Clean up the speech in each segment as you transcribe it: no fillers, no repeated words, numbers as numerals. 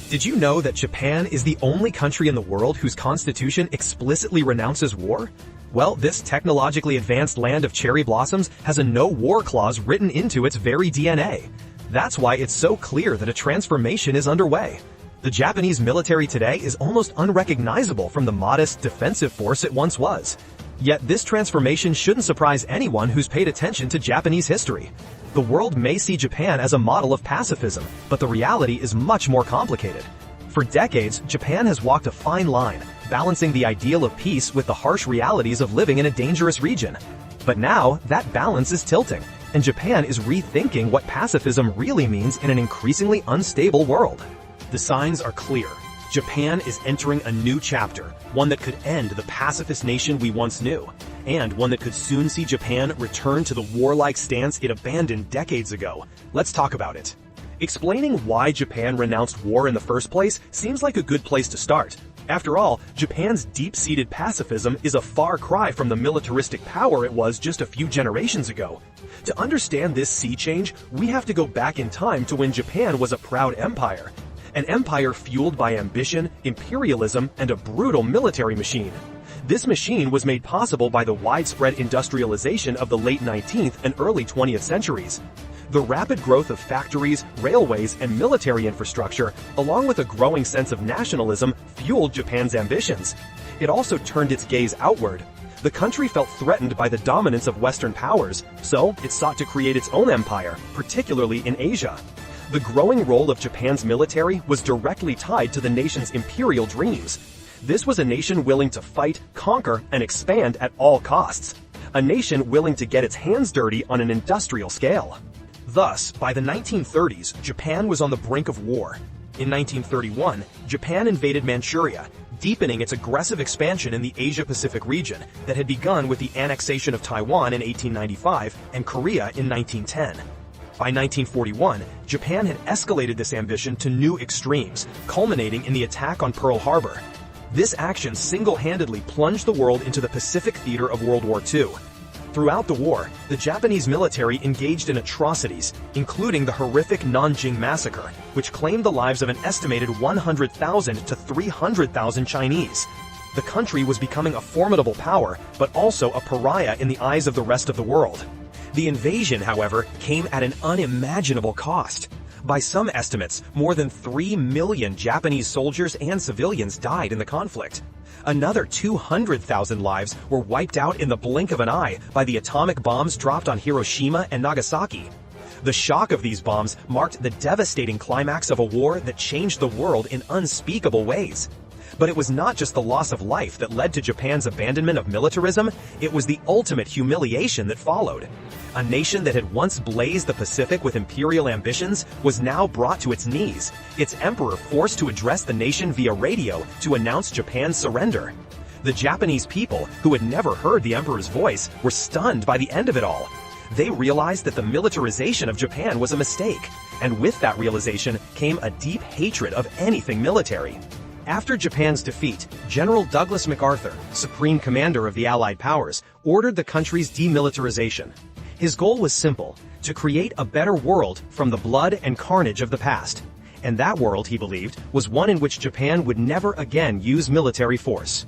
Did you know that Japan is the only country in the world whose constitution explicitly renounces war? Well, this technologically advanced land of cherry blossoms has a no-war clause written into its very DNA. That's why it's so clear that a transformation is underway. The Japanese military today is almost unrecognizable from the modest, defensive force it once was. Yet this transformation shouldn't surprise anyone who's paid attention to Japanese history. The world may see Japan as a model of pacifism, but the reality is much more complicated. For decades, Japan has walked a fine line, balancing the ideal of peace with the harsh realities of living in a dangerous region. But now, that balance is tilting, and Japan is rethinking what pacifism really means in an increasingly unstable world. The signs are clear. Japan is entering a new chapter, one that could end the pacifist nation we once knew, and one that could soon see Japan return to the warlike stance it abandoned decades ago. Let's talk about it. Explaining why Japan renounced war in the first place seems like a good place to start. After all, Japan's deep-seated pacifism is a far cry from the militaristic power it was just a few generations ago. To understand this sea change, we have to go back in time to when Japan was a proud empire. An empire fueled by ambition, imperialism, and a brutal military machine. This machine was made possible by the widespread industrialization of the late 19th and early 20th centuries. The rapid growth of factories, railways, and military infrastructure, along with a growing sense of nationalism, fueled Japan's ambitions. It also turned its gaze outward. The country felt threatened by the dominance of Western powers, so it sought to create its own empire, particularly in Asia. The growing role of Japan's military was directly tied to the nation's imperial dreams. This was a nation willing to fight, conquer, and expand at all costs. A nation willing to get its hands dirty on an industrial scale. Thus, by the 1930s, Japan was on the brink of war. In 1931, Japan invaded Manchuria, deepening its aggressive expansion in the Asia-Pacific region that had begun with the annexation of Taiwan in 1895 and Korea in 1910. By 1941, Japan had escalated this ambition to new extremes, culminating in the attack on Pearl Harbor. This action single-handedly plunged the world into the Pacific theater of World War II. Throughout the war, the Japanese military engaged in atrocities, including the horrific Nanjing Massacre, which claimed the lives of an estimated 100,000 to 300,000 Chinese. The country was becoming a formidable power, but also a pariah in the eyes of the rest of the world. The invasion, however, came at an unimaginable cost. By some estimates, more than 3 million Japanese soldiers and civilians died in the conflict. Another 200,000 lives were wiped out in the blink of an eye by the atomic bombs dropped on Hiroshima and Nagasaki. The shock of these bombs marked the devastating climax of a war that changed the world in unspeakable ways. But it was not just the loss of life that led to Japan's abandonment of militarism, it was the ultimate humiliation that followed. A nation that had once blazed the Pacific with imperial ambitions was now brought to its knees, its emperor forced to address the nation via radio to announce Japan's surrender. The Japanese people, who had never heard the emperor's voice, were stunned by the end of it all. They realized that the militarization of Japan was a mistake, and with that realization came a deep hatred of anything military. After Japan's defeat, General Douglas MacArthur, Supreme Commander of the Allied Powers, ordered the country's demilitarization. His goal was simple: to create a better world from the blood and carnage of the past. And that world, he believed, was one in which Japan would never again use military force.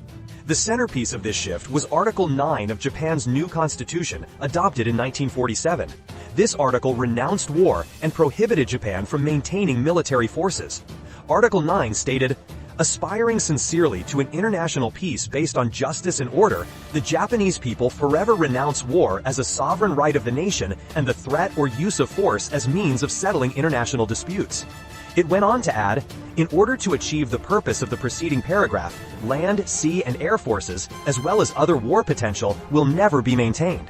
The centerpiece of this shift was Article 9 of Japan's new constitution, adopted in 1947. This article renounced war and prohibited Japan from maintaining military forces. Article 9 stated, "Aspiring sincerely to an international peace based on justice and order, the Japanese people forever renounce war as a sovereign right of the nation and the threat or use of force as means of settling international disputes." It went on to add, "In order to achieve the purpose of the preceding paragraph, land, sea, and air forces, as well as other war potential, will never be maintained."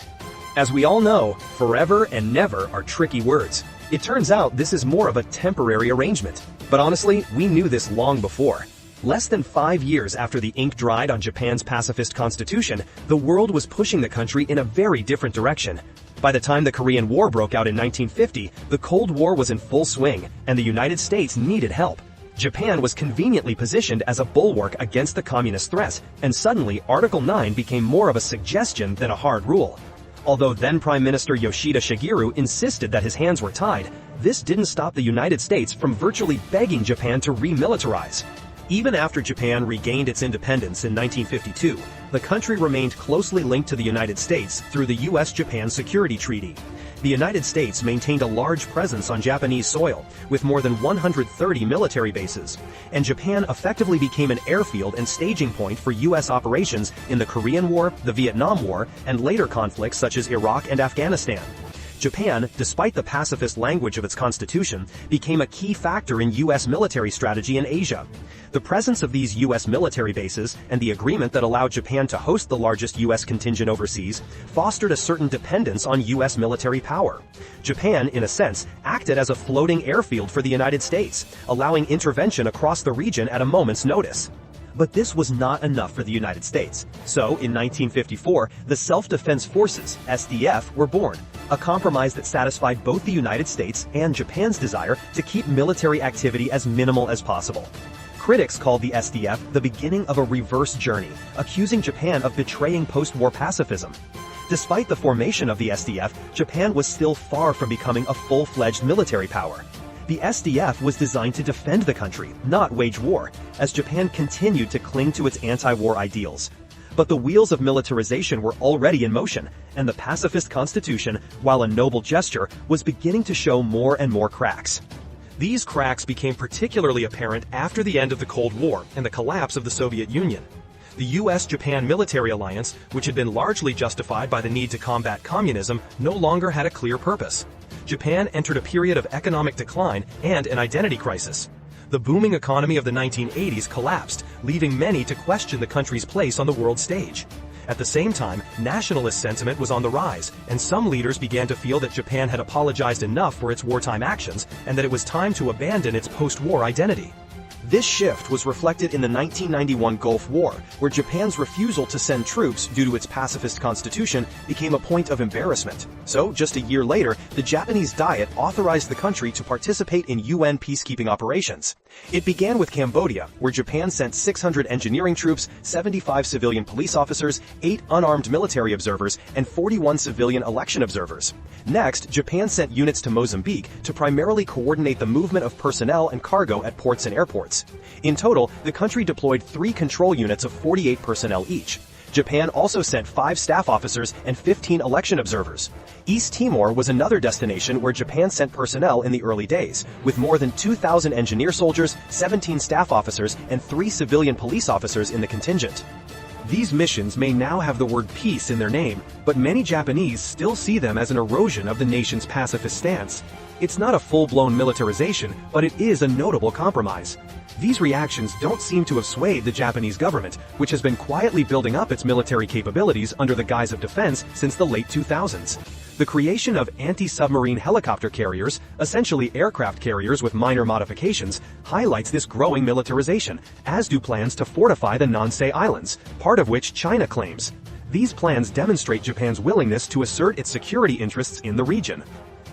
As we all know, forever and never are tricky words. It turns out this is more of a temporary arrangement. But honestly, we knew this long before. Less than 5 years after the ink dried on Japan's pacifist constitution, the world was pushing the country in a very different direction. By the time the Korean War broke out in 1950, the Cold War was in full swing, and the United States needed help. Japan was conveniently positioned as a bulwark against the communist threat, and suddenly Article 9 became more of a suggestion than a hard rule. Although then Prime Minister Yoshida Shigeru insisted that his hands were tied, this didn't stop the United States from virtually begging Japan to remilitarize. Even after Japan regained its independence in 1952, the country remained closely linked to the United States through the U.S.-Japan Security Treaty. The United States maintained a large presence on Japanese soil, with more than 130 military bases, and Japan effectively became an airfield and staging point for U.S. operations in the Korean War, the Vietnam War, and later conflicts such as Iraq and Afghanistan. Japan, despite the pacifist language of its constitution, became a key factor in U.S. military strategy in Asia. The presence of these U.S. military bases and the agreement that allowed Japan to host the largest U.S. contingent overseas fostered a certain dependence on U.S. military power. Japan, in a sense, acted as a floating airfield for the United States, allowing intervention across the region at a moment's notice. But this was not enough for the United States. So, in 1954, the Self-Defense Forces, SDF, were born, a compromise that satisfied both the United States and Japan's desire to keep military activity as minimal as possible. Critics called the SDF the beginning of a reverse journey, accusing Japan of betraying post-war pacifism. Despite the formation of the SDF, Japan was still far from becoming a full-fledged military power. The SDF was designed to defend the country, not wage war, as Japan continued to cling to its anti-war ideals. But the wheels of militarization were already in motion, and the pacifist constitution, while a noble gesture, was beginning to show more and more cracks. These cracks became particularly apparent after the end of the Cold War and the collapse of the Soviet Union. The U.S.-Japan military alliance, which had been largely justified by the need to combat communism, no longer had a clear purpose. Japan entered a period of economic decline and an identity crisis. The booming economy of the 1980s collapsed, leaving many to question the country's place on the world stage. At the same time, nationalist sentiment was on the rise, and some leaders began to feel that Japan had apologized enough for its wartime actions and that it was time to abandon its post-war identity. This shift was reflected in the 1991 Gulf War, where Japan's refusal to send troops due to its pacifist constitution became a point of embarrassment. So, just a year later, the Japanese Diet authorized the country to participate in UN peacekeeping operations. It began with Cambodia, where Japan sent 600 engineering troops, 75 civilian police officers, 8 unarmed military observers, and 41 civilian election observers. Next, Japan sent units to Mozambique to primarily coordinate the movement of personnel and cargo at ports and airports. In total, the country deployed 3 control units of 48 personnel each. Japan also sent 5 staff officers and 15 election observers. East Timor was another destination where Japan sent personnel in the early days, with more than 2,000 engineer soldiers, 17 staff officers, and 3 civilian police officers in the contingent. These missions may now have the word peace in their name, but many Japanese still see them as an erosion of the nation's pacifist stance. It's not a full-blown militarization, but it is a notable compromise. These reactions don't seem to have swayed the Japanese government, which has been quietly building up its military capabilities under the guise of defense since the late 2000s. The creation of anti-submarine helicopter carriers, essentially aircraft carriers with minor modifications, highlights this growing militarization, as do plans to fortify the Nansei Islands, part of which China claims. These plans demonstrate Japan's willingness to assert its security interests in the region.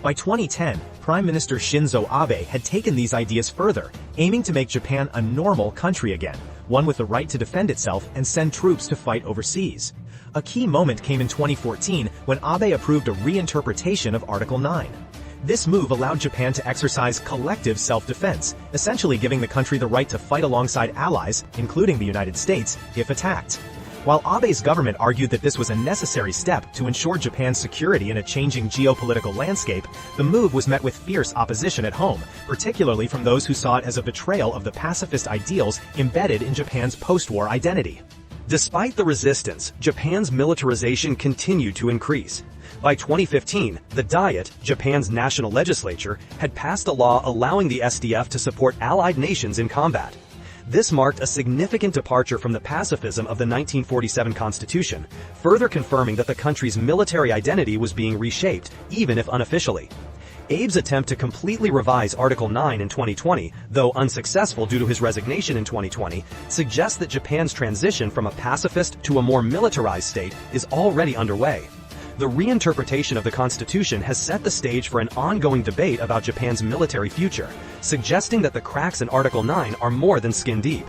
By 2010, Prime Minister Shinzo Abe had taken these ideas further, aiming to make Japan a normal country again, one with the right to defend itself and send troops to fight overseas. A key moment came in 2014 when Abe approved a reinterpretation of Article 9. This move allowed Japan to exercise collective self-defense, essentially giving the country the right to fight alongside allies, including the United States, if attacked. While Abe's government argued that this was a necessary step to ensure Japan's security in a changing geopolitical landscape, the move was met with fierce opposition at home, particularly from those who saw it as a betrayal of the pacifist ideals embedded in Japan's post-war identity. Despite the resistance, Japan's militarization continued to increase. By 2015, the Diet, Japan's national legislature, had passed a law allowing the SDF to support allied nations in combat. This marked a significant departure from the pacifism of the 1947 Constitution, further confirming that the country's military identity was being reshaped, even if unofficially. Abe's attempt to completely revise Article 9 in 2020, though unsuccessful due to his resignation in 2020, suggests that Japan's transition from a pacifist to a more militarized state is already underway. The reinterpretation of the Constitution has set the stage for an ongoing debate about Japan's military future, suggesting that the cracks in Article 9 are more than skin deep.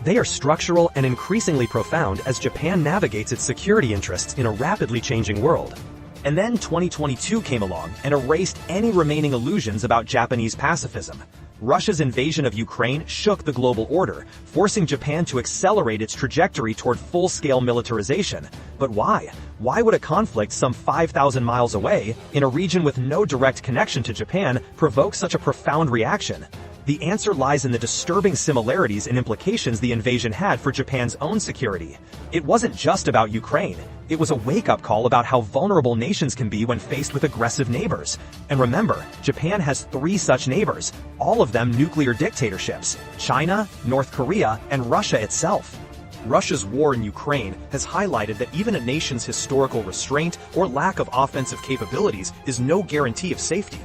They are structural and increasingly profound as Japan navigates its security interests in a rapidly changing world. And then 2022 came along and erased any remaining illusions about Japanese pacifism. Russia's invasion of Ukraine shook the global order, forcing Japan to accelerate its trajectory toward full-scale militarization. But why? Why would a conflict some 5,000 miles away, in a region with no direct connection to Japan, provoke such a profound reaction? The answer lies in the disturbing similarities and implications the invasion had for Japan's own security. It wasn't just about Ukraine. It was a wake-up call about how vulnerable nations can be when faced with aggressive neighbors. And remember, Japan has 3 such neighbors, all of them nuclear dictatorships: China, North Korea, and Russia itself. Russia's war in Ukraine has highlighted that even a nation's historical restraint or lack of offensive capabilities is no guarantee of safety.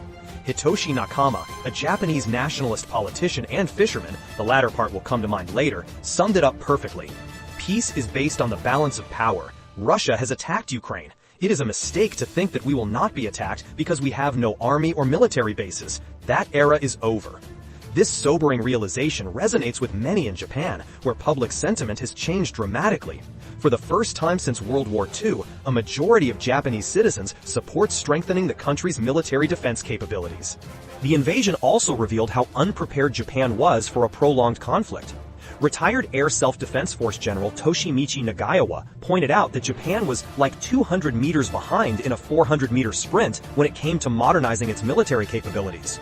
Hitoshi Nakama, a Japanese nationalist politician and fisherman, the latter part will come to mind later, summed it up perfectly. Peace is based on the balance of power. Russia has attacked Ukraine. It is a mistake to think that we will not be attacked because we have no army or military bases. That era is over. This sobering realization resonates with many in Japan, where public sentiment has changed dramatically. For the first time since World War II, a majority of Japanese citizens support strengthening the country's military defense capabilities. The invasion also revealed how unprepared Japan was for a prolonged conflict. Retired Air Self-Defense Force General Toshimichi Nagaoka pointed out that Japan was like 200 meters behind in a 400-meter sprint when it came to modernizing its military capabilities.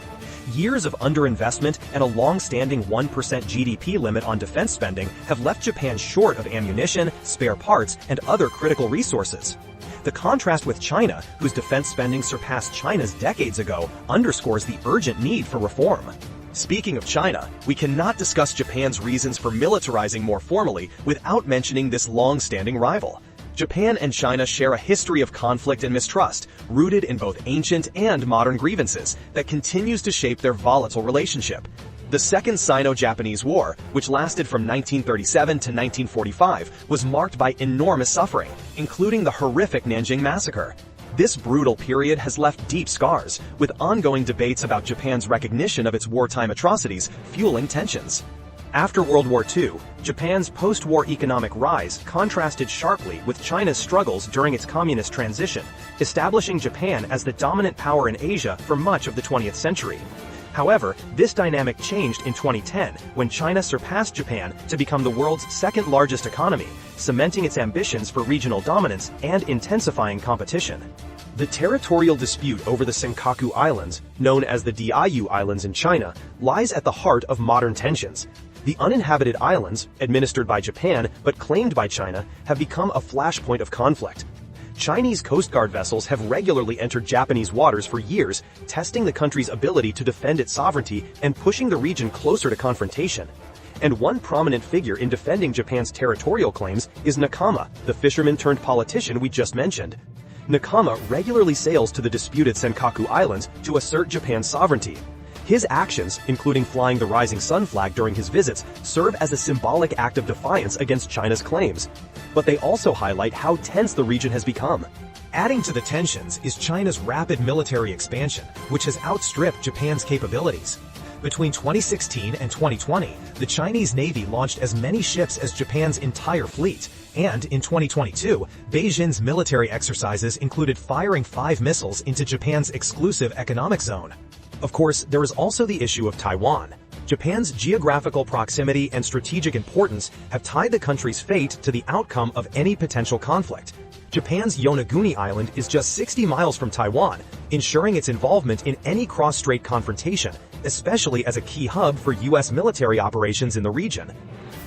Years of underinvestment and a long-standing 1% GDP limit on defense spending have left Japan short of ammunition, spare parts, and other critical resources. The contrast with China, whose defense spending surpassed China's decades ago, underscores the urgent need for reform. Speaking of China, we cannot discuss Japan's reasons for militarizing more formally without mentioning this long-standing rival. Japan and China share a history of conflict and mistrust, rooted in both ancient and modern grievances, that continues to shape their volatile relationship. The Second Sino-Japanese War, which lasted from 1937 to 1945, was marked by enormous suffering, including the horrific Nanjing Massacre. This brutal period has left deep scars, with ongoing debates about Japan's recognition of its wartime atrocities fueling tensions. After World War II, Japan's post-war economic rise contrasted sharply with China's struggles during its communist transition, establishing Japan as the dominant power in Asia for much of the 20th century. However, this dynamic changed in 2010 when China surpassed Japan to become the world's second-largest economy, cementing its ambitions for regional dominance and intensifying competition. The territorial dispute over the Senkaku Islands, known as the Diaoyu Islands in China, lies at the heart of modern tensions. The uninhabited islands, administered by Japan but claimed by China, have become a flashpoint of conflict. Chinese Coast Guard vessels have regularly entered Japanese waters for years, testing the country's ability to defend its sovereignty and pushing the region closer to confrontation. And one prominent figure in defending Japan's territorial claims is Nakama, the fisherman-turned-politician we just mentioned. Nakama regularly sails to the disputed Senkaku Islands to assert Japan's sovereignty. His actions, including flying the Rising Sun flag during his visits, serve as a symbolic act of defiance against China's claims. But they also highlight how tense the region has become. Adding to the tensions is China's rapid military expansion, which has outstripped Japan's capabilities. Between 2016 and 2020, the Chinese Navy launched as many ships as Japan's entire fleet, and in 2022, Beijing's military exercises included firing 5 missiles into Japan's exclusive economic zone. Of course, there is also the issue of Taiwan. Japan's geographical proximity and strategic importance have tied the country's fate to the outcome of any potential conflict. Japan's Yonaguni Island is just 60 miles from Taiwan, ensuring its involvement in any cross-strait confrontation, especially as a key hub for U.S. military operations in the region.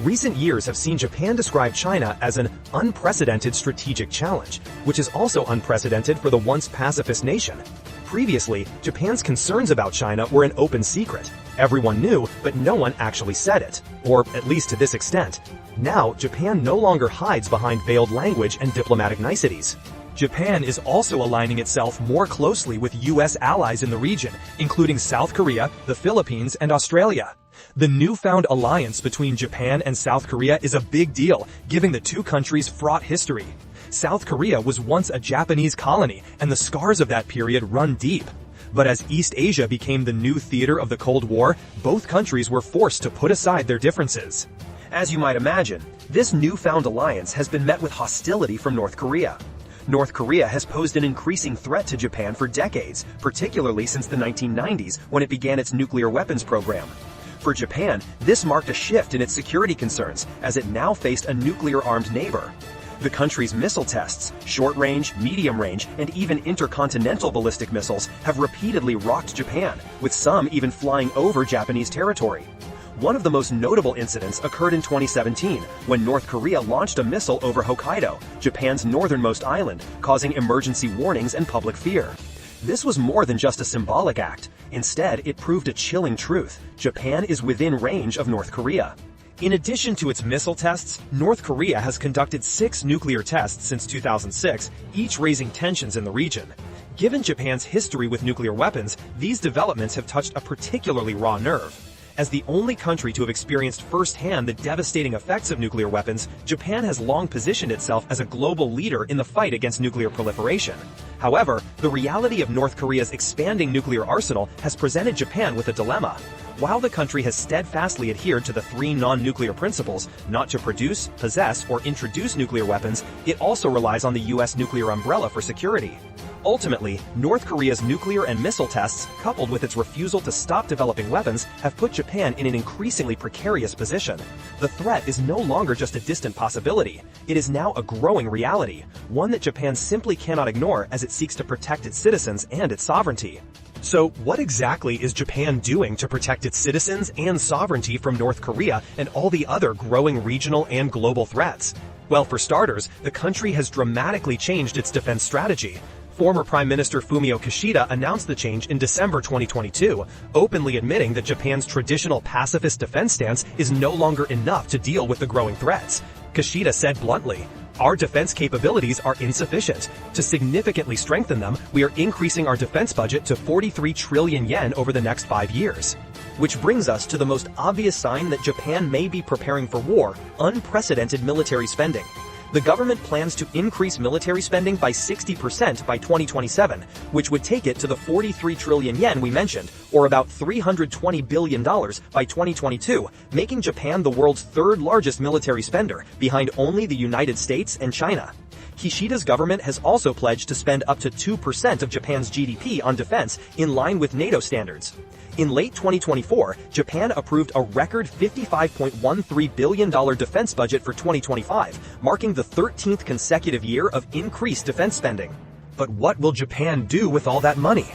Recent years have seen Japan describe China as an unprecedented strategic challenge, which is also unprecedented for the once pacifist nation. Previously, Japan's concerns about China were an open secret. Everyone knew, but no one actually said it, or at least to this extent. Now, Japan no longer hides behind veiled language and diplomatic niceties. Japan is also aligning itself more closely with U.S. allies in the region, including South Korea, the Philippines, and Australia. The newfound alliance between Japan and South Korea is a big deal, given the two countries' fraught history. South Korea was once a Japanese colony, and the scars of that period run deep. But as East Asia became the new theater of the Cold War, both countries were forced to put aside their differences. As you might imagine, this newfound alliance has been met with hostility from North Korea. North Korea has posed an increasing threat to Japan for decades, particularly since the 1990s when it began its nuclear weapons program. For Japan, this marked a shift in its security concerns as it now faced a nuclear-armed neighbor. The country's missile tests, short-range, medium-range, and even intercontinental ballistic missiles have repeatedly rocked Japan, with some even flying over Japanese territory. One of the most notable incidents occurred in 2017, when North Korea launched a missile over Hokkaido, Japan's northernmost island, causing emergency warnings and public fear. This was more than just a symbolic act. Instead, it proved a chilling truth: Japan is within range of North Korea. In addition to its missile tests, North Korea has conducted 6 nuclear tests since 2006, each raising tensions in the region. Given Japan's history with nuclear weapons, these developments have touched a particularly raw nerve. As the only country to have experienced firsthand the devastating effects of nuclear weapons, Japan has long positioned itself as a global leader in the fight against nuclear proliferation. However, the reality of North Korea's expanding nuclear arsenal has presented Japan with a dilemma. While the country has steadfastly adhered to the 3 non-nuclear principles, not to produce, possess, or introduce nuclear weapons, it also relies on the U.S. nuclear umbrella for security. Ultimately, North Korea's nuclear and missile tests, coupled with its refusal to stop developing weapons, have put Japan in an increasingly precarious position. The threat is no longer just a distant possibility. It is now a growing reality, one that Japan simply cannot ignore as it seeks to protect its citizens and its sovereignty. So, what exactly is Japan doing to protect its citizens and sovereignty from North Korea and all the other growing regional and global threats? Well, for starters, the country has dramatically changed its defense strategy. Former Prime Minister Fumio Kishida announced the change in December 2022, openly admitting that Japan's traditional pacifist defense stance is no longer enough to deal with the growing threats. Kishida said bluntly, "Our defense capabilities are insufficient. To significantly strengthen them, we are increasing our defense budget to 43 trillion yen over the next 5 years. Which brings us to the most obvious sign that Japan may be preparing for war: unprecedented military spending. The government plans to increase military spending by 60% by 2027, which would take it to the 43 trillion yen we mentioned, or about $320 billion by 2022, making Japan the world's 3rd largest military spender, behind only the United States and China. Kishida's government has also pledged to spend up to 2% of Japan's GDP on defense, in line with NATO standards. In late 2024, Japan approved a record $55.13 billion defense budget for 2025, marking the 13th consecutive year of increased defense spending. But what will Japan do with all that money?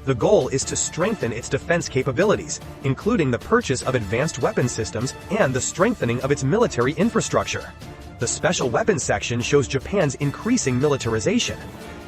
The goal is to strengthen its defense capabilities, including the purchase of advanced weapons systems and the strengthening of its military infrastructure. The Special Weapons section shows Japan's increasing militarization.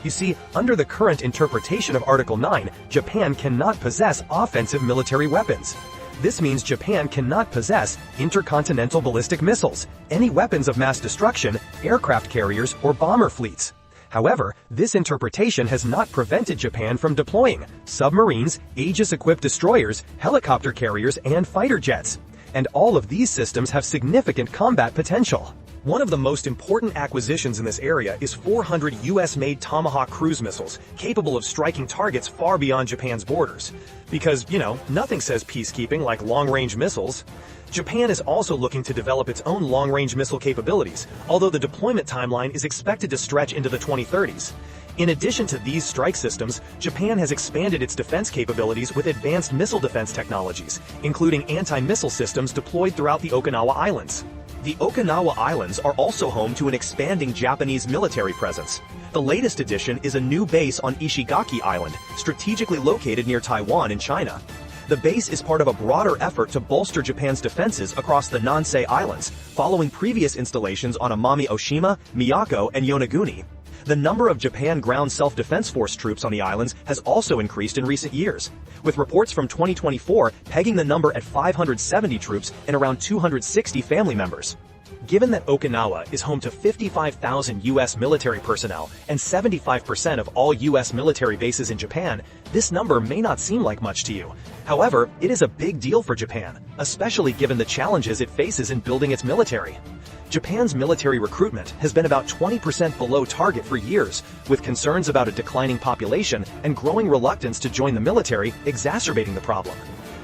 You see, under the current interpretation of Article 9, Japan cannot possess offensive military weapons. This means Japan cannot possess intercontinental ballistic missiles, any weapons of mass destruction, aircraft carriers, or bomber fleets. However, this interpretation has not prevented Japan from deploying submarines, Aegis-equipped destroyers, helicopter carriers, and fighter jets. And all of these systems have significant combat potential. One of the most important acquisitions in this area is 400 US-made Tomahawk cruise missiles, capable of striking targets far beyond Japan's borders. Because, nothing says peacekeeping like long-range missiles. Japan is also looking to develop its own long-range missile capabilities, although the deployment timeline is expected to stretch into the 2030s. In addition to these strike systems, Japan has expanded its defense capabilities with advanced missile defense technologies, including anti-missile systems deployed throughout the Okinawa Islands. The Okinawa Islands are also home to an expanding Japanese military presence. The latest addition is a new base on Ishigaki Island, strategically located near Taiwan in China. The base is part of a broader effort to bolster Japan's defenses across the Nansei Islands, following previous installations on Amami Oshima, Miyako, and Yonaguni. The number of Japan Ground Self-Defense Force troops on the islands has also increased in recent years, with reports from 2024 pegging the number at 570 troops and around 260 family members. Given that Okinawa is home to 55,000 U.S. military personnel and 75% of all U.S. military bases in Japan, this number may not seem like much to you. However, it is a big deal for Japan, especially given the challenges it faces in building its military. Japan's military recruitment has been about 20% below target for years, with concerns about a declining population and growing reluctance to join the military exacerbating the problem.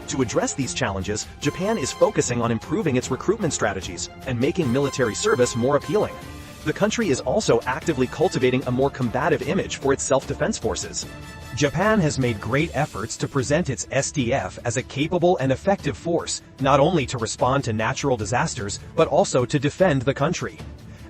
To address these challenges, Japan is focusing on improving its recruitment strategies and making military service more appealing. The country is also actively cultivating a more combative image for its self-defense forces. Japan has made great efforts to present its SDF as a capable and effective force, not only to respond to natural disasters, but also to defend the country.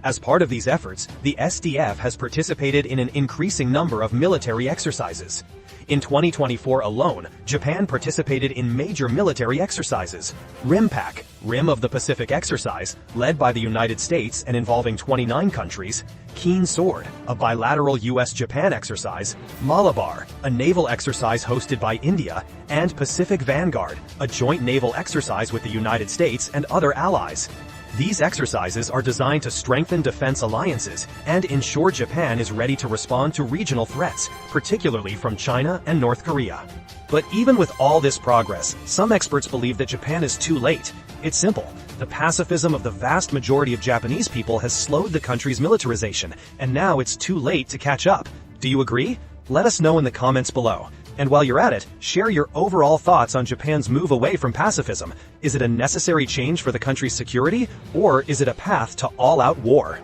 As part of these efforts, the SDF has participated in an increasing number of military exercises. In 2024 alone, Japan participated in major military exercises. RIMPAC, Rim of the Pacific exercise, led by the United States and involving 29 countries, Keen Sword, a bilateral US-Japan exercise, Malabar, a naval exercise hosted by India, and Pacific Vanguard, a joint naval exercise with the United States and other allies. These exercises are designed to strengthen defense alliances and ensure Japan is ready to respond to regional threats, particularly from China and North Korea. But even with all this progress, some experts believe that Japan is too late. It's simple. The pacifism of the vast majority of Japanese people has slowed the country's militarization, and now it's too late to catch up. Do you agree? Let us know in the comments below. And while you're at it, share your overall thoughts on Japan's move away from pacifism. Is it a necessary change for the country's security, or is it a path to all-out war?